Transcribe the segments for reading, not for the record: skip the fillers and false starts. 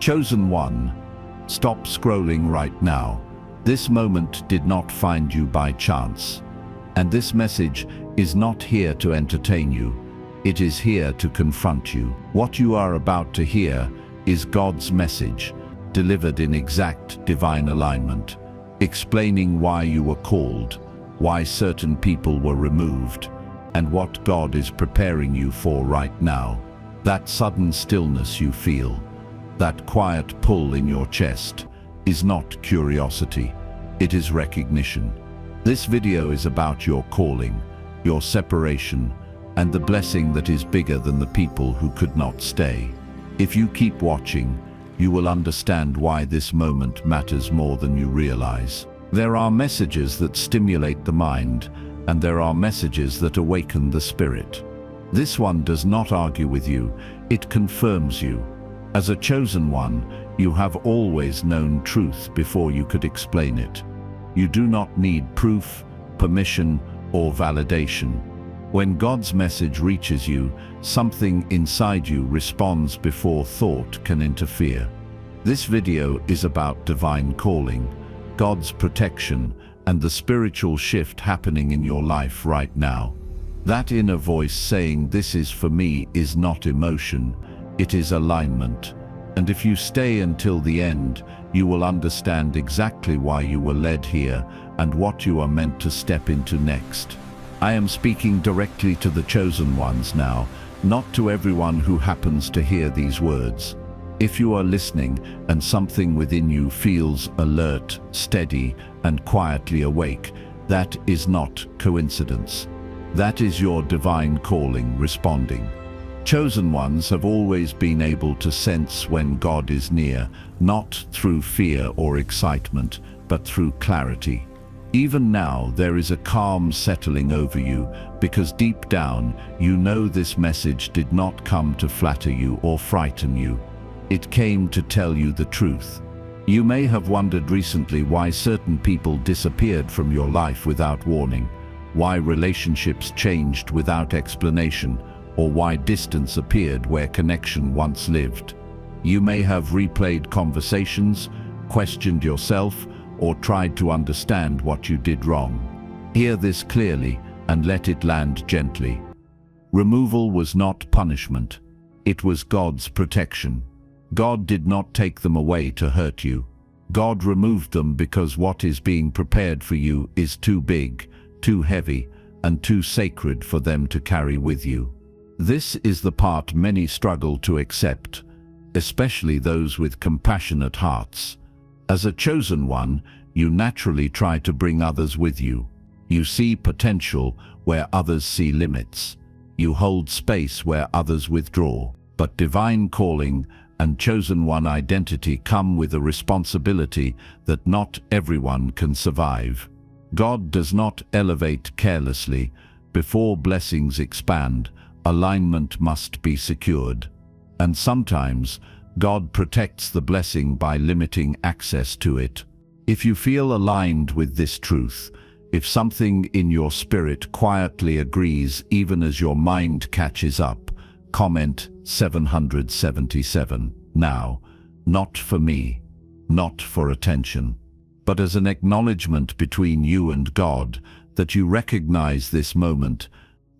Chosen one, stop scrolling right now. This moment did not find you by chance. And this message is not here to entertain you. It is here to confront you. What you are about to hear is God's message, delivered in exact divine alignment, explaining why you were called, why certain people were removed, and what God is preparing you for right now. That sudden stillness you feel, that quiet pull in your chest, is not curiosity, it is recognition. This video is about your calling, your separation, and the blessing that is bigger than the people who could not stay. If you keep watching, you will understand why this moment matters more than you realize. There are messages that stimulate the mind, and there are messages that awaken the spirit. This one does not argue with you, it confirms you. As a chosen one, you have always known truth before you could explain it. You do not need proof, permission, or validation. When God's message reaches you, something inside you responds before thought can interfere. This video is about divine calling, God's protection, and the spiritual shift happening in your life right now. That inner voice saying, "This is for me," is not emotion, it is alignment. And if you stay until the end, you will understand exactly why you were led here and what you are meant to step into next. I am speaking directly to the chosen ones now, not to everyone who happens to hear these words. If you are listening and something within you feels alert, steady, and quietly awake, that is not coincidence. That is your divine calling responding. Chosen ones have always been able to sense when God is near, not through fear or excitement, but through clarity. Even now, there is a calm settling over you, because deep down, you know this message did not come to flatter you or frighten you. It came to tell you the truth. You may have wondered recently why certain people disappeared from your life without warning, why relationships changed without explanation, or why distance appeared where connection once lived. You may have replayed conversations, questioned yourself, or tried to understand what you did wrong. Hear this clearly and let it land gently. Removal was not punishment. It was God's protection. God did not take them away to hurt you. God removed them because what is being prepared for you is too big, too heavy, and too sacred for them to carry with you. This is the part many struggle to accept, especially those with compassionate hearts. As a chosen one, you naturally try to bring others with you. You see potential where others see limits. You hold space where others withdraw. But divine calling and chosen one identity come with a responsibility that not everyone can survive. God does not elevate carelessly. Before blessings expand, alignment must be secured. And sometimes, God protects the blessing by limiting access to it. If you feel aligned with this truth, if something in your spirit quietly agrees even as your mind catches up, comment 777 now, not for me, not for attention, but as an acknowledgement between you and God that you recognize this moment.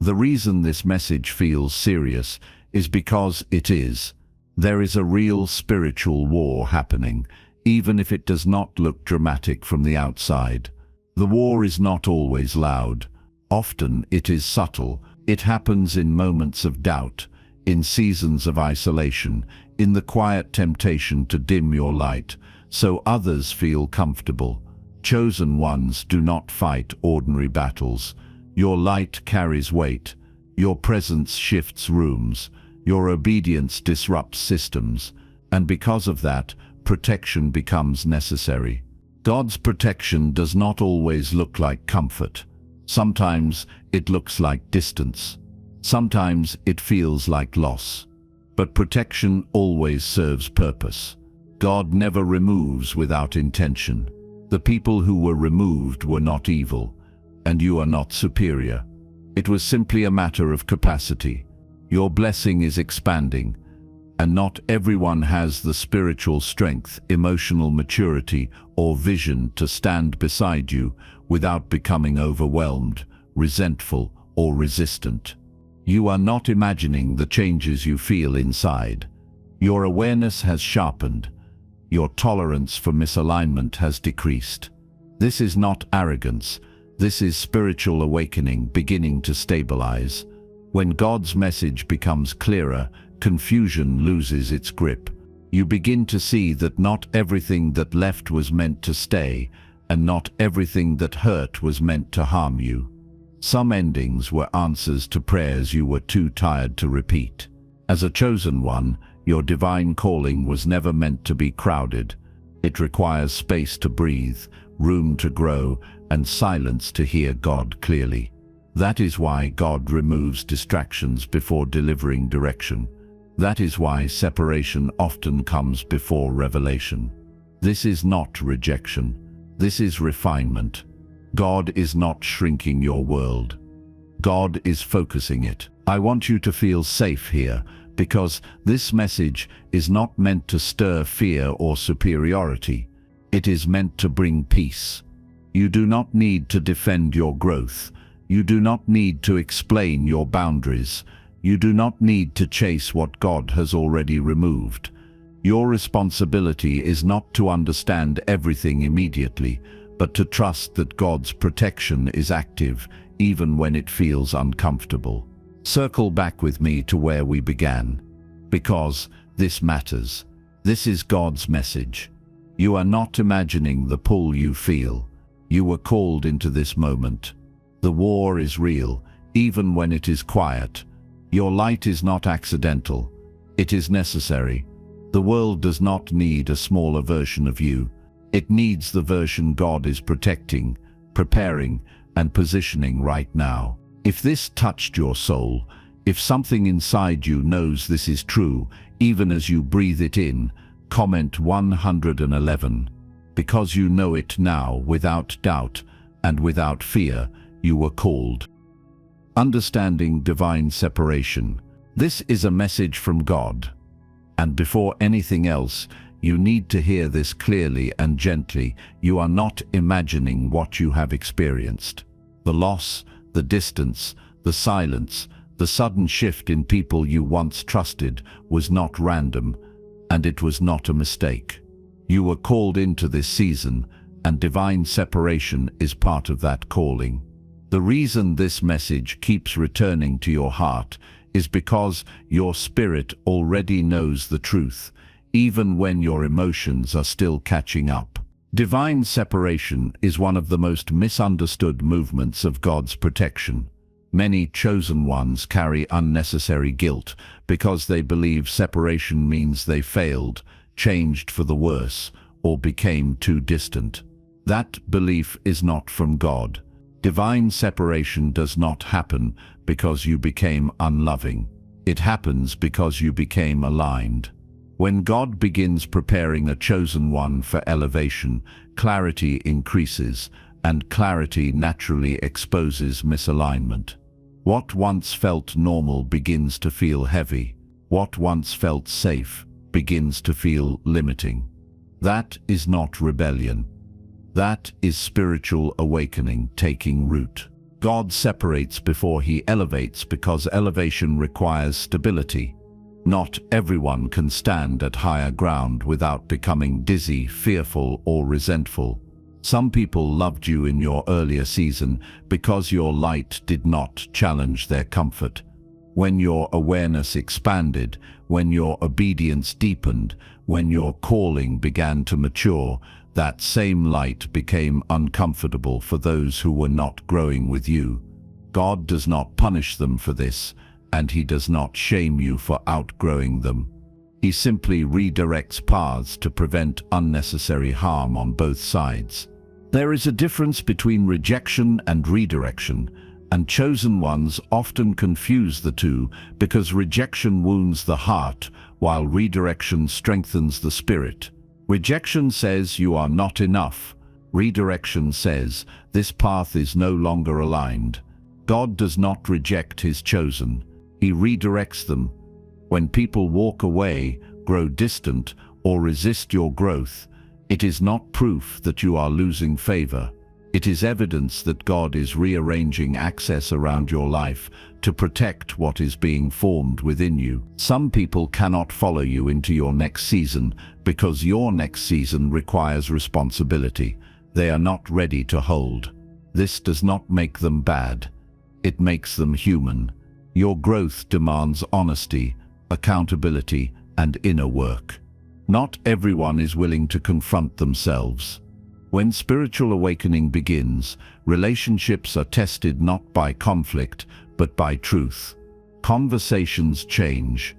The reason this message feels serious is because it is. There is a real spiritual war happening, even if it does not look dramatic from the outside. The war is not always loud. Often it is subtle. It happens in moments of doubt, in seasons of isolation, in the quiet temptation to dim your light, so others feel comfortable. Chosen ones do not fight ordinary battles. Your light carries weight. Your presence shifts rooms. Your obedience disrupts systems. And because of that, protection becomes necessary. God's protection does not always look like comfort. Sometimes it looks like distance. Sometimes it feels like loss. But protection always serves purpose. God never removes without intention. The people who were removed were not evil, and you are not superior. It was simply a matter of capacity. Your blessing is expanding, And not everyone has the spiritual strength, emotional maturity, or vision to stand beside you without becoming overwhelmed, resentful, or resistant. You are not imagining the changes you feel inside. Your awareness has sharpened. Your tolerance for misalignment has decreased. This is not arrogance. This is spiritual awakening beginning to stabilize. When God's message becomes clearer, confusion loses its grip. You begin to see that not everything that left was meant to stay, and not everything that hurt was meant to harm you. Some endings were answers to prayers you were too tired to repeat. As a chosen one, your divine calling was never meant to be crowded. It requires space to breathe, room to grow, and silence to hear God clearly. That is why God removes distractions before delivering direction. That is why separation often comes before revelation. This is not rejection. This is refinement. God is not shrinking your world. God is focusing it. I want you to feel safe here, because this message is not meant to stir fear or superiority. It is meant to bring peace. You do not need to defend your growth. You do not need to explain your boundaries. You do not need to chase what God has already removed. Your responsibility is not to understand everything immediately, but to trust that God's protection is active, even when it feels uncomfortable. Circle back with me to where we began, because this matters. This is God's message. You are not imagining the pull you feel. You were called into this moment. The war is real, even when it is quiet. Your light is not accidental. It is necessary. The world does not need a smaller version of you. It needs the version God is protecting, preparing, and positioning right now. If this touched your soul, if something inside you knows this is true, even as you breathe it in, comment 111. Because you know it now without doubt and without fear, you were called. Understanding divine separation. This is a message from God. And before anything else, you need to hear this clearly and gently. You are not imagining what you have experienced. The loss, the distance, the silence, the sudden shift in people you once trusted was not random, and it was not a mistake. You were called into this season, and divine separation is part of that calling. The reason this message keeps returning to your heart is because your spirit already knows the truth, even when your emotions are still catching up. Divine separation is one of the most misunderstood movements of God's protection. Many chosen ones carry unnecessary guilt because they believe separation means they failed, changed for the worse, or became too distant. That belief is not from God. Divine separation does not happen because you became unloving. It happens because you became aligned. When God begins preparing a chosen one for elevation, clarity increases, and clarity naturally exposes misalignment. What once felt normal begins to feel heavy. What once felt safe begins to feel limiting. That is not rebellion. That is spiritual awakening taking root. God separates before he elevates because elevation requires stability. Not everyone can stand at higher ground without becoming dizzy, fearful, or resentful. Some people loved you in your earlier season because your light did not challenge their comfort. When your awareness expanded, when your obedience deepened, when your calling began to mature, that same light became uncomfortable for those who were not growing with you. God does not punish them for this, and he does not shame you for outgrowing them. He simply redirects paths to prevent unnecessary harm on both sides. There is a difference between rejection and redirection, and chosen ones often confuse the two because rejection wounds the heart while redirection strengthens the spirit. Rejection says you are not enough. Redirection says this path is no longer aligned. God does not reject his chosen. He redirects them. When people walk away, grow distant, or resist your growth, it is not proof that you are losing favor. It is evidence that God is rearranging access around your life to protect what is being formed within you. Some people cannot follow you into your next season because your next season requires responsibility. They are not ready to hold. This does not make them bad. It makes them human. Your growth demands honesty, accountability, and inner work. Not everyone is willing to confront themselves. When spiritual awakening begins, relationships are tested not by conflict, but by truth. Conversations change.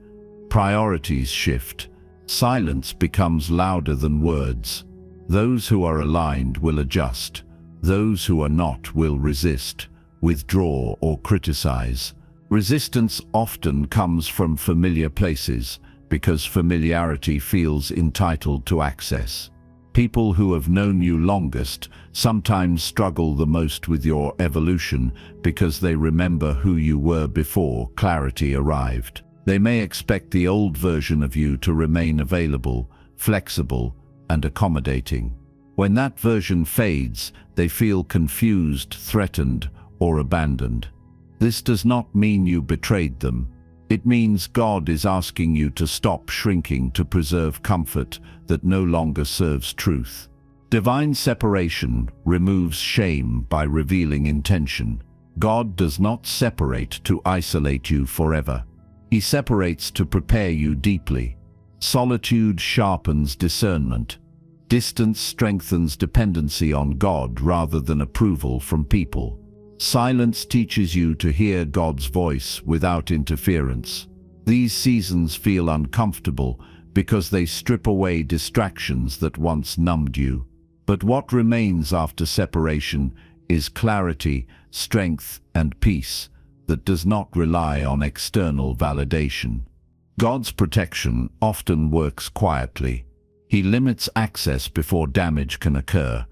Priorities shift. Silence becomes louder than words. Those who are aligned will adjust. Those who are not will resist, withdraw, or criticize. Resistance often comes from familiar places, because familiarity feels entitled to access. People who have known you longest sometimes struggle the most with your evolution because they remember who you were before clarity arrived. They may expect the old version of you to remain available, flexible, and accommodating. When that version fades, they feel confused, threatened, or abandoned. This does not mean you betrayed them. It means God is asking you to stop shrinking to preserve comfort that no longer serves truth. Divine separation removes shame by revealing intention. God does not separate to isolate you forever. He separates to prepare you deeply. Solitude sharpens discernment. Distance strengthens dependency on God rather than approval from people. Silence teaches you to hear God's voice without interference. These seasons feel uncomfortable because they strip away distractions that once numbed you. But what remains after separation is clarity, strength, and peace that does not rely on external validation. God's protection often works quietly. He limits access before damage can occur.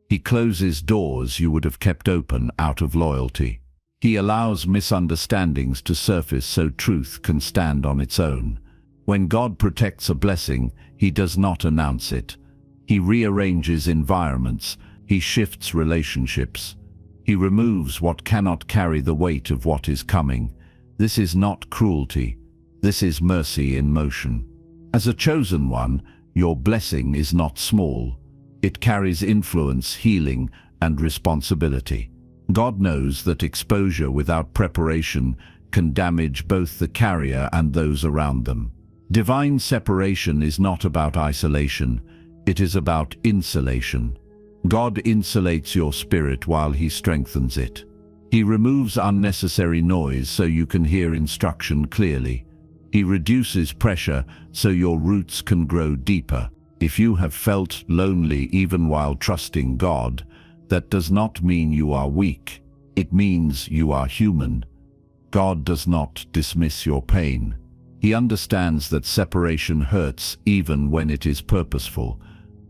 He closes doors you would have kept open out of loyalty. He allows misunderstandings to surface so truth can stand on its own. When God protects a blessing, He does not announce it. He rearranges environments. He shifts relationships. He removes what cannot carry the weight of what is coming. This is not cruelty. This is mercy in motion. As a chosen one, your blessing is not small. It carries influence, healing, and responsibility. God knows that exposure without preparation can damage both the carrier and those around them. Divine separation is not about isolation, it is about insulation. God insulates your spirit while He strengthens it. He removes unnecessary noise so you can hear instruction clearly. He reduces pressure so your roots can grow deeper. If you have felt lonely even while trusting God, that does not mean you are weak. It means you are human. God does not dismiss your pain. He understands that separation hurts even when it is purposeful.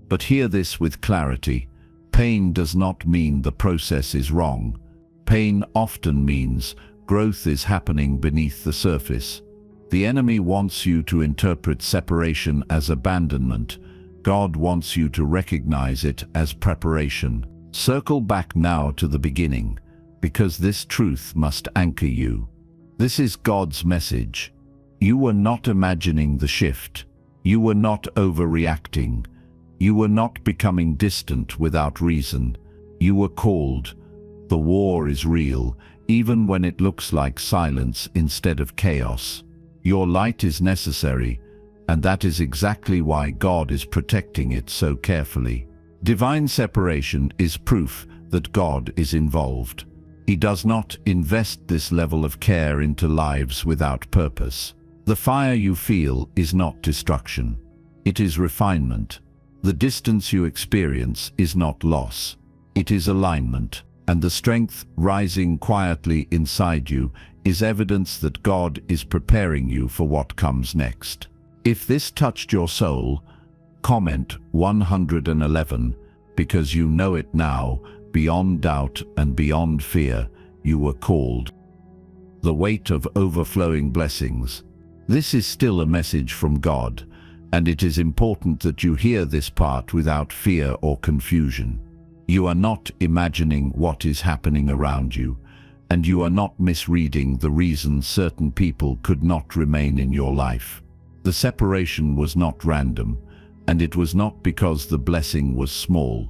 But hear this with clarity. Pain does not mean the process is wrong. Pain often means growth is happening beneath the surface. The enemy wants you to interpret separation as abandonment. God wants you to recognize it as preparation. Circle back now to the beginning, because this truth must anchor you. This is God's message. You were not imagining the shift. You were not overreacting. You were not becoming distant without reason. You were called. The war is real, even when it looks like silence instead of chaos. Your light is necessary, and that is exactly why God is protecting it so carefully. Divine separation is proof that God is involved. He does not invest this level of care into lives without purpose. The fire you feel is not destruction. It is refinement. The distance you experience is not loss. It is alignment. And the strength rising quietly inside you is evidence that God is preparing you for what comes next. If this touched your soul, comment 111, because you know it now, beyond doubt and beyond fear, you were called. The weight of overflowing blessings. This is still a message from God, and it is important that you hear this part without fear or confusion. You are not imagining what is happening around you, and you are not misreading the reason certain people could not remain in your life. The separation was not random, and it was not because the blessing was small.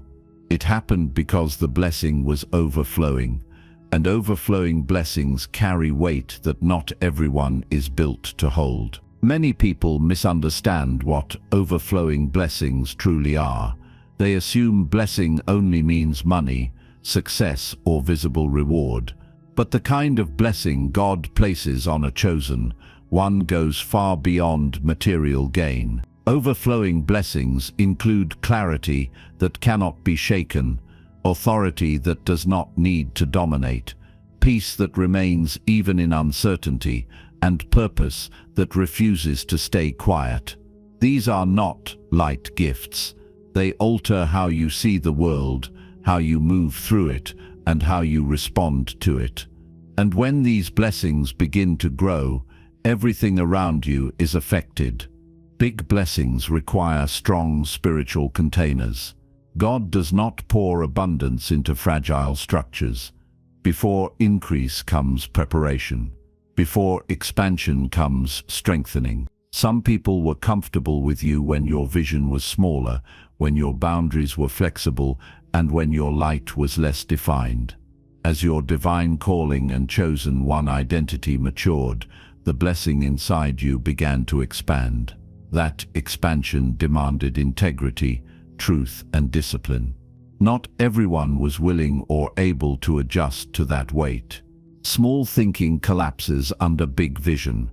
It happened because the blessing was overflowing, and overflowing blessings carry weight that not everyone is built to hold. Many people misunderstand what overflowing blessings truly are. They assume blessing only means money, success, or visible reward. But the kind of blessing God places on a chosen one goes far beyond material gain. Overflowing blessings include clarity that cannot be shaken, authority that does not need to dominate, peace that remains even in uncertainty, and purpose that refuses to stay quiet. These are not light gifts. They alter how you see the world, how you move through it, and how you respond to it. And when these blessings begin to grow, everything around you is affected. Big blessings require strong spiritual containers. God does not pour abundance into fragile structures. Before increase comes preparation. Before expansion comes strengthening. Some people were comfortable with you when your vision was smaller, when your boundaries were flexible, and when your light was less defined. As your divine calling and chosen one identity matured, the blessing inside you began to expand. That expansion demanded integrity, truth, and discipline. Not everyone was willing or able to adjust to that weight. Small thinking collapses under big vision.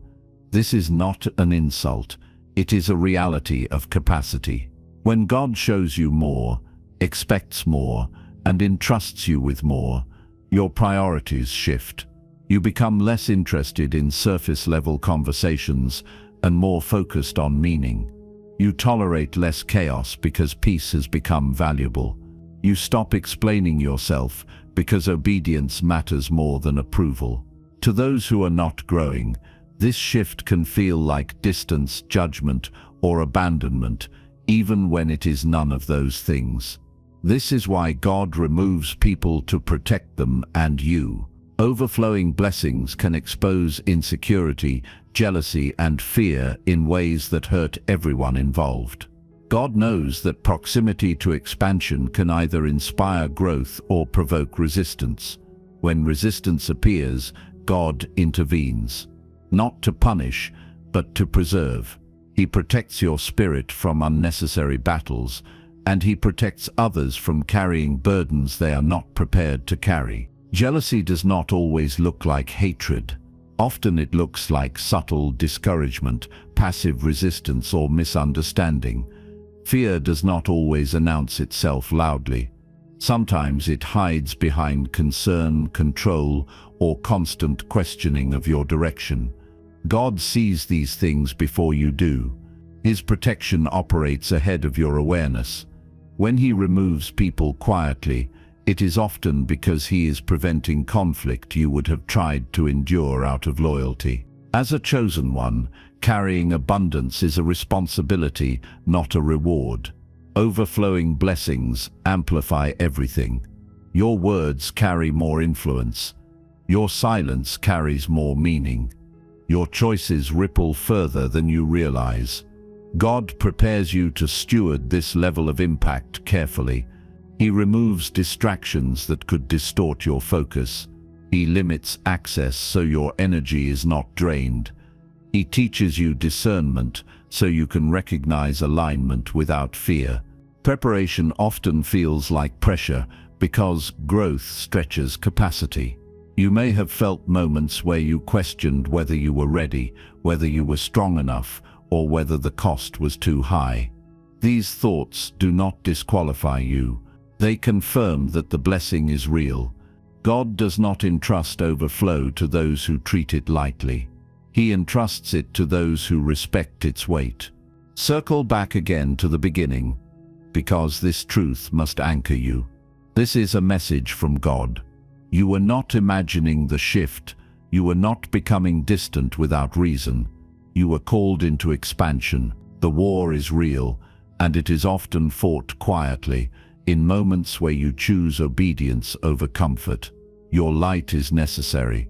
This is not an insult. It is a reality of capacity. When God shows you more, expects more, and entrusts you with more, your priorities shift. You become less interested in surface-level conversations and more focused on meaning. You tolerate less chaos because peace has become valuable. You stop explaining yourself because obedience matters more than approval. To those who are not growing, this shift can feel like distance, judgment, or abandonment, even when it is none of those things. This is why God removes people to protect them and you. Overflowing blessings can expose insecurity, jealousy, and fear in ways that hurt everyone involved. God knows that proximity to expansion can either inspire growth or provoke resistance. When resistance appears, God intervenes. Not to punish, but to preserve. He protects your spirit from unnecessary battles, and He protects others from carrying burdens they are not prepared to carry. Jealousy does not always look like hatred. Often it looks like subtle discouragement, passive resistance, or misunderstanding. Fear does not always announce itself loudly. Sometimes it hides behind concern, control, or constant questioning of your direction. God sees these things before you do. His protection operates ahead of your awareness. When He removes people quietly, it is often because He is preventing conflict you would have tried to endure out of loyalty. As a chosen one, carrying abundance is a responsibility, not a reward. Overflowing blessings amplify everything. Your words carry more influence. Your silence carries more meaning. Your choices ripple further than you realize. God prepares you to steward this level of impact carefully. He removes distractions that could distort your focus. He limits access so your energy is not drained. He teaches you discernment so you can recognize alignment without fear. Preparation often feels like pressure because growth stretches capacity. You may have felt moments where you questioned whether you were ready, whether you were strong enough, or whether the cost was too high. These thoughts do not disqualify you. They confirm that the blessing is real. God does not entrust overflow to those who treat it lightly. He entrusts it to those who respect its weight. Circle back again to the beginning, because this truth must anchor you. This is a message from God. You were not imagining the shift. You were not becoming distant without reason. You were called into expansion. The war is real, and it is often fought quietly, in moments where you choose obedience over comfort. Your light is necessary,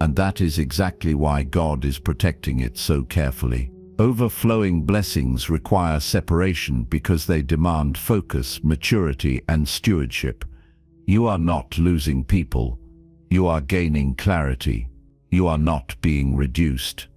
and that is exactly why God is protecting it so carefully. Overflowing blessings require separation because they demand focus, maturity, and stewardship. You are not losing people. You are gaining clarity. You are not being reduced.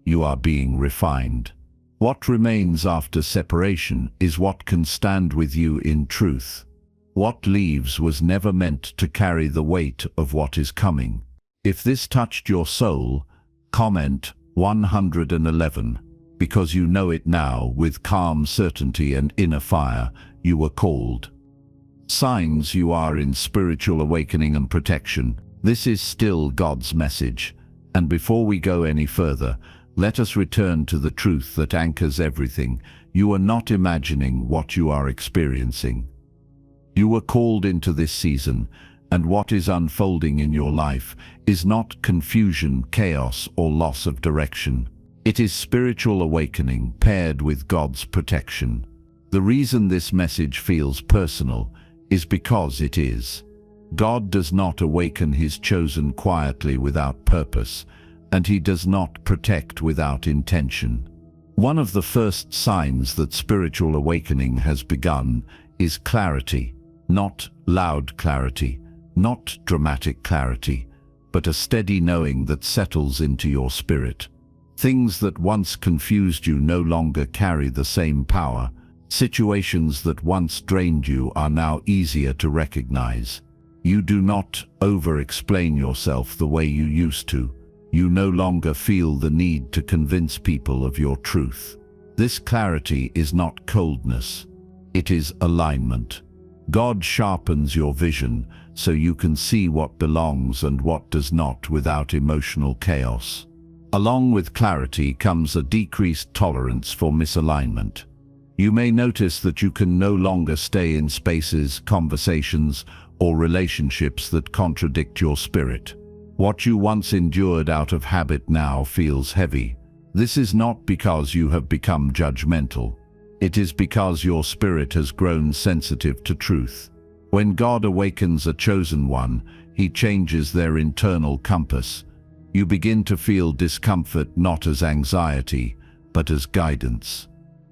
You are being refined. What remains after separation is what can stand with you in truth. What leaves was never meant to carry the weight of what is coming. If this touched your soul, comment 111. Because you know it now, with calm certainty and inner fire, you were called. Signs you are in spiritual awakening and protection. This is still God's message. And before we go any further, let us return to the truth that anchors everything. You are not imagining what you are experiencing. You were called into this season, and what is unfolding in your life is not confusion, chaos, or loss of direction. It is spiritual awakening paired with God's protection. The reason this message feels personal is because it is. God does not awaken his chosen quietly without purpose, and he does not protect without intention. One of the first signs that spiritual awakening has begun is clarity, not loud clarity, not dramatic clarity, but a steady knowing that settles into your spirit. Things that once confused you no longer carry the same power. Situations that once drained you are now easier to recognize. You do not over-explain yourself the way you used to. You no longer feel the need to convince people of your truth. This clarity is not coldness. It is alignment. God sharpens your vision so you can see what belongs and what does not without emotional chaos. Along with clarity comes a decreased tolerance for misalignment. You may notice that you can no longer stay in spaces, conversations, or relationships that contradict your spirit. What you once endured out of habit now feels heavy. This is not because you have become judgmental. It is because your spirit has grown sensitive to truth. When God awakens a chosen one, he changes their internal compass. You begin to feel discomfort not as anxiety, but as guidance.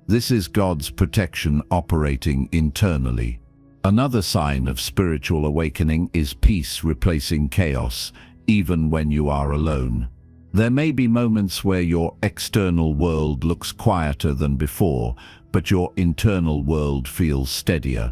This is God's protection operating internally. Another sign of spiritual awakening is peace replacing chaos, even when you are alone. There may be moments where your external world looks quieter than before, but your internal world feels steadier.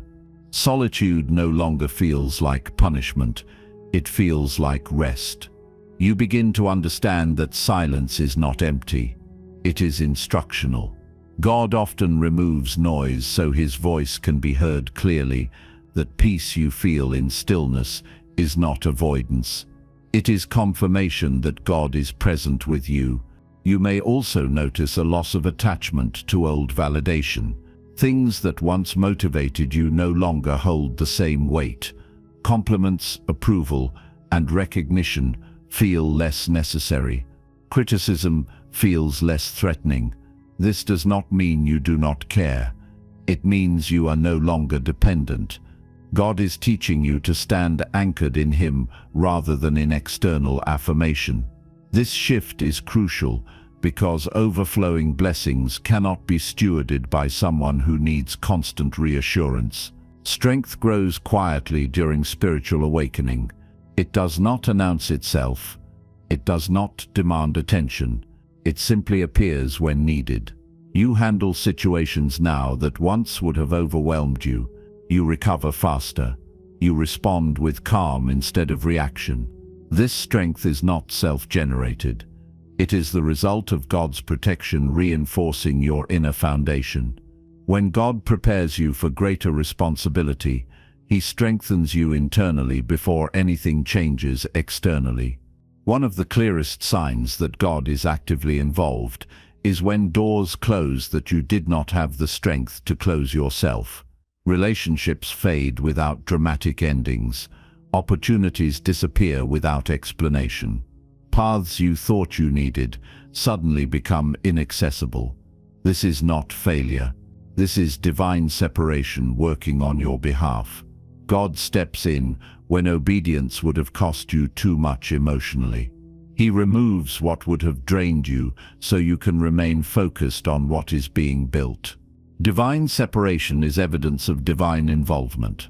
Solitude no longer feels like punishment, it feels like rest. You begin to understand that silence is not empty, it is instructional. God often removes noise so his voice can be heard clearly. That peace you feel in stillness is not avoidance. It is confirmation that God is present with you. You may also notice a loss of attachment to old validation. Things that once motivated you no longer hold the same weight. Compliments, approval, and recognition feel less necessary. Criticism feels less threatening. This does not mean you do not care. It means you are no longer dependent. God is teaching you to stand anchored in him rather than in external affirmation. This shift is crucial because overflowing blessings cannot be stewarded by someone who needs constant reassurance. Strength grows quietly during spiritual awakening. It does not announce itself. It does not demand attention. It simply appears when needed. You handle situations now that once would have overwhelmed you. You recover faster. You respond with calm instead of reaction. This strength is not self-generated. It is the result of God's protection reinforcing your inner foundation. When God prepares you for greater responsibility, he strengthens you internally before anything changes externally. One of the clearest signs that God is actively involved is when doors close that you did not have the strength to close yourself. Relationships fade without dramatic endings. Opportunities disappear without explanation. Paths you thought you needed suddenly become inaccessible. This is not failure. This is divine separation working on your behalf. God steps in when obedience would have cost you too much emotionally. He removes what would have drained you so you can remain focused on what is being built. Divine separation is evidence of divine involvement.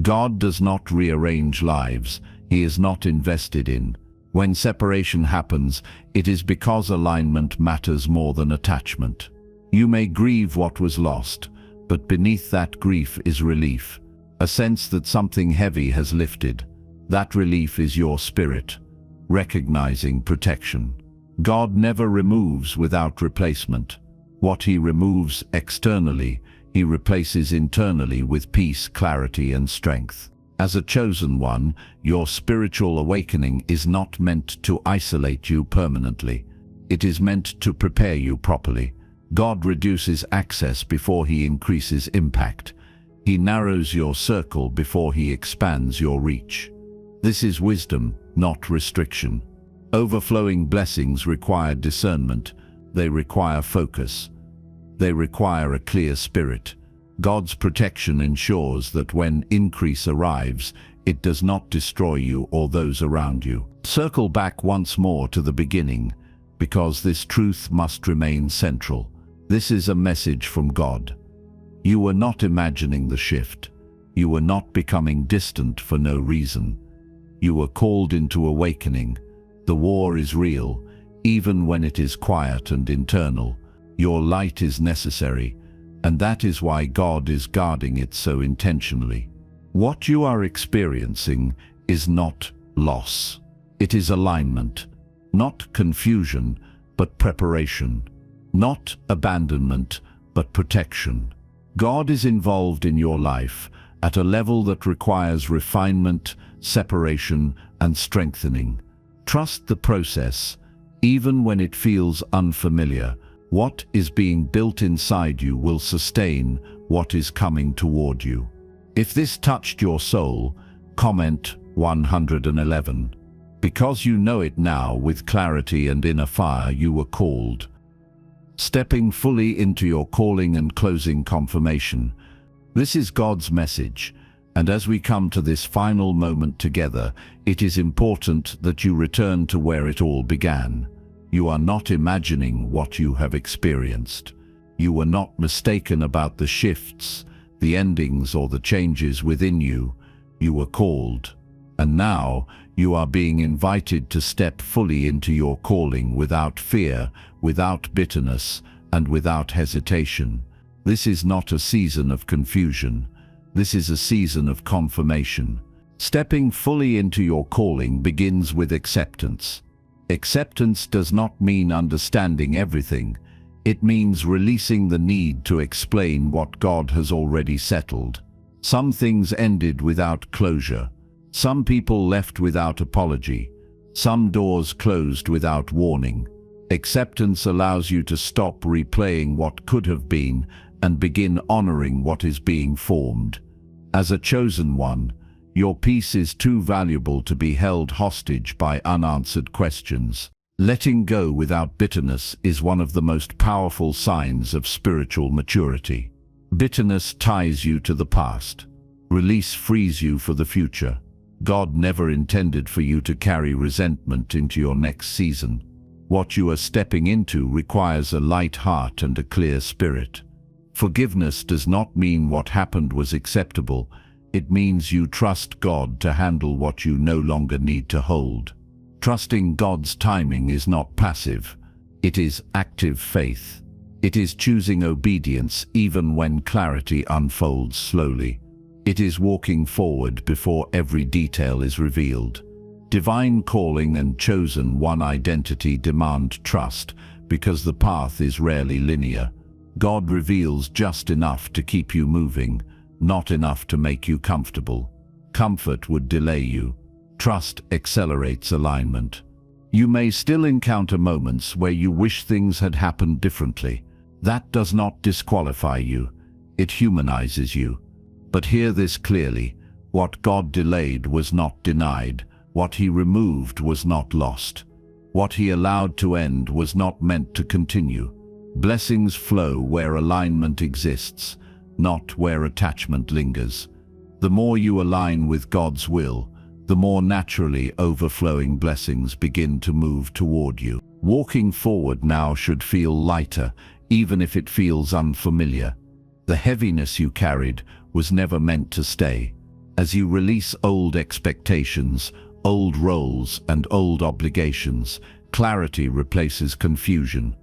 God does not rearrange lives He is not invested in. When separation happens, it is because alignment matters more than attachment. You may grieve what was lost, but beneath that grief is relief, a sense that something heavy has lifted. That relief is your spirit, recognizing protection. God never removes without replacement. What He removes externally, He replaces internally with peace, clarity, and strength. As a chosen one, your spiritual awakening is not meant to isolate you permanently. It is meant to prepare you properly. God reduces access before He increases impact. He narrows your circle before He expands your reach. This is wisdom, not restriction. Overflowing blessings require discernment. They require focus. They require a clear spirit. God's protection ensures that when increase arrives, it does not destroy you or those around you. Circle back once more to the beginning, because this truth must remain central. This is a message from God. You were not imagining the shift. You were not becoming distant for no reason. You were called into awakening. The war is real, even when it is quiet and internal. Your light is necessary, and that is why God is guarding it so intentionally. What you are experiencing is not loss. It is alignment, not confusion, but preparation, not abandonment, but protection. God is involved in your life at a level that requires refinement, separation, and strengthening. Trust the process, even when it feels unfamiliar. What is being built inside you will sustain what is coming toward you. If this touched your soul, comment 111. Because you know it now with clarity and inner fire, you were called. Stepping fully into your calling and closing confirmation. This is God's message, and as we come to this final moment together, it is important that you return to where it all began. You are not imagining what you have experienced. You were not mistaken about the shifts, the endings, or the changes within you. You were called. And now you are being invited to step fully into your calling without fear, without bitterness, and without hesitation. This is not a season of confusion. This is a season of confirmation. Stepping fully into your calling begins with acceptance. Acceptance does not mean understanding everything. It means releasing the need to explain what God has already settled. Some things ended without closure. Some people left without apology. Some doors closed without warning. Acceptance allows you to stop replaying what could have been and begin honoring what is being formed. As a chosen one, your peace is too valuable to be held hostage by unanswered questions. Letting go without bitterness is one of the most powerful signs of spiritual maturity. Bitterness ties you to the past. Release frees you for the future. God never intended for you to carry resentment into your next season. What you are stepping into requires a light heart and a clear spirit. Forgiveness does not mean what happened was acceptable. It means you trust God to handle what you no longer need to hold. Trusting God's timing is not passive. It is active faith. It is choosing obedience even when clarity unfolds slowly. It is walking forward before every detail is revealed. Divine calling and chosen one identity demand trust because the path is rarely linear. God reveals just enough to keep you moving, not enough to make you comfortable. Comfort would delay you. Trust accelerates alignment. You may still encounter moments where you wish things had happened differently. That does not disqualify you. It humanizes you. But hear this clearly. What God delayed was not denied. What He removed was not lost. What he allowed to end was not meant to continue. Blessings flow where alignment exists, not where attachment lingers. The more you align with God's will, the more naturally overflowing blessings begin to move toward you. Walking forward now should feel lighter, even if it feels unfamiliar. The heaviness you carried was never meant to stay. As you release old expectations, old roles, and old obligations, clarity replaces confusion.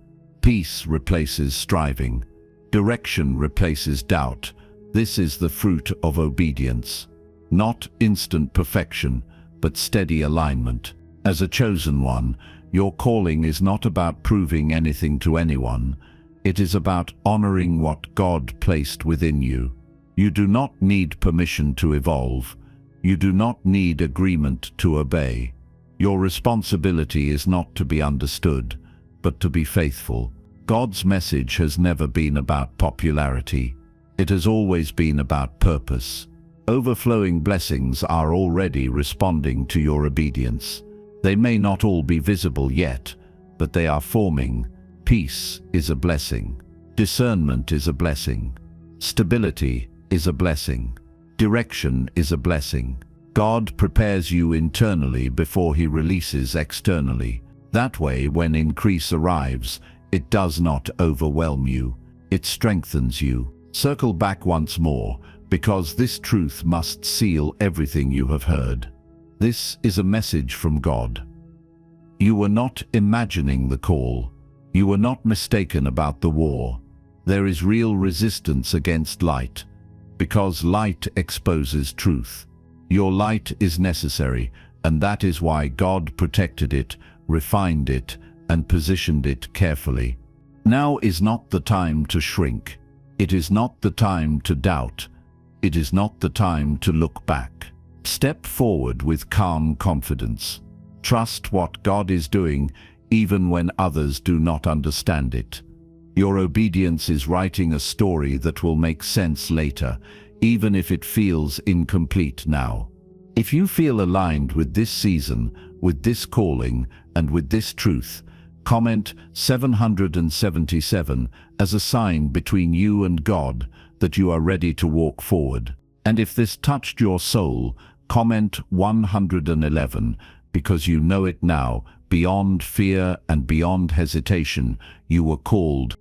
Peace replaces striving. Direction replaces doubt. This is the fruit of obedience. Not instant perfection, but steady alignment. As a chosen one, your calling is not about proving anything to anyone. It is about honoring what God placed within you. You do not need permission to evolve. You do not need agreement to obey. Your responsibility is not to be understood, but to be faithful. God's message has never been about popularity. It has always been about purpose. Overflowing blessings are already responding to your obedience. They may not all be visible yet, but they are forming. Peace is a blessing. Discernment is a blessing. Stability is a blessing. Direction is a blessing. God prepares you internally before He releases externally. That way, when increase arrives, it does not overwhelm you. It strengthens you. Circle back once more, because this truth must seal everything you have heard. This is a message from God. You were not imagining the call. You were not mistaken about the war. There is real resistance against light, because light exposes truth. Your light is necessary, and that is why God protected it, refined it, and positioned it carefully. Now is not the time to shrink. It is not the time to doubt. It is not the time to look back. Step forward with calm confidence. Trust what God is doing, even when others do not understand it. Your obedience is writing a story that will make sense later, even if it feels incomplete now. If you feel aligned with this season, with this calling, and with this truth, comment 777 as a sign between you and God that you are ready to walk forward. And if this touched your soul, comment 111 because you know it now, beyond fear and beyond hesitation, you were called.